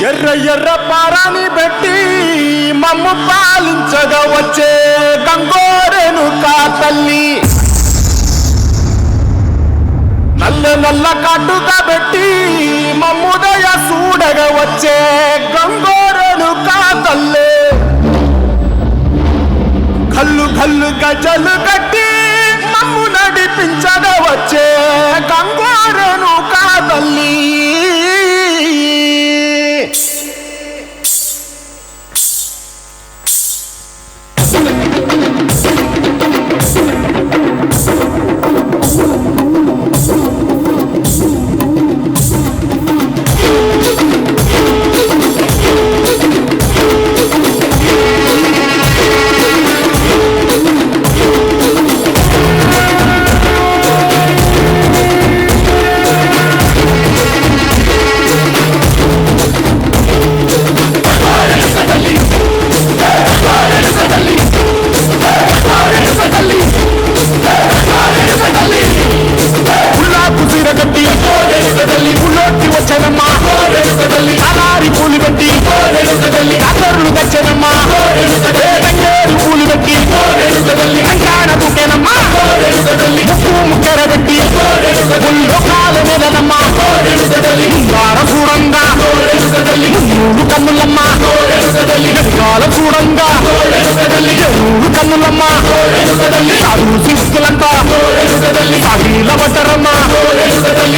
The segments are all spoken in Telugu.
ఎర్ర ఎర్ర పారాని పెట్టి మమ్ము పాలించగా వచ్చే గంగోరెను కా తల్లి, నల్ల నల్ల కాటుగా పెట్టి మమ్ముదయ చూడగా వచ్చే గంగోరెను కా తల్లి, కల్లు కల్లు గజలు కట్టి మమ్ము నడిపించగా వచ్చే గంగోరెను కా తల్లి.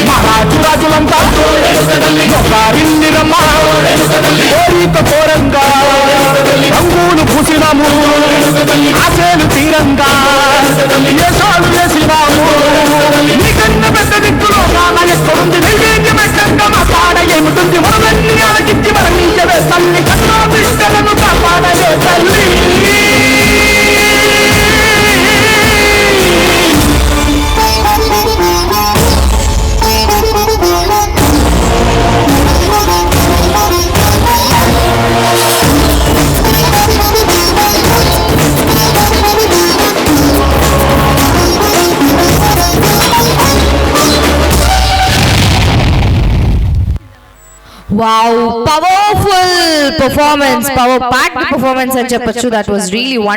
మహాజురాజులంతా కోరంగా రంగులు పూసినాము, ఆశలు తీరంగా వేషాలు వేసినాము. నీకన్నా పెద్ద దిక్కులో ఎక్కడుంది నైవేద్యమెట్టంగా మా పాడ ఏమిటుంది, మనమన్నీ ఆలకించి మరణించవే తల్లి, కన్నా బిడ్డలను కాపాడవే తల్లి. Wow, powerful performance, power packed performance అని చెప్పొచ్చు. That was really wonderful.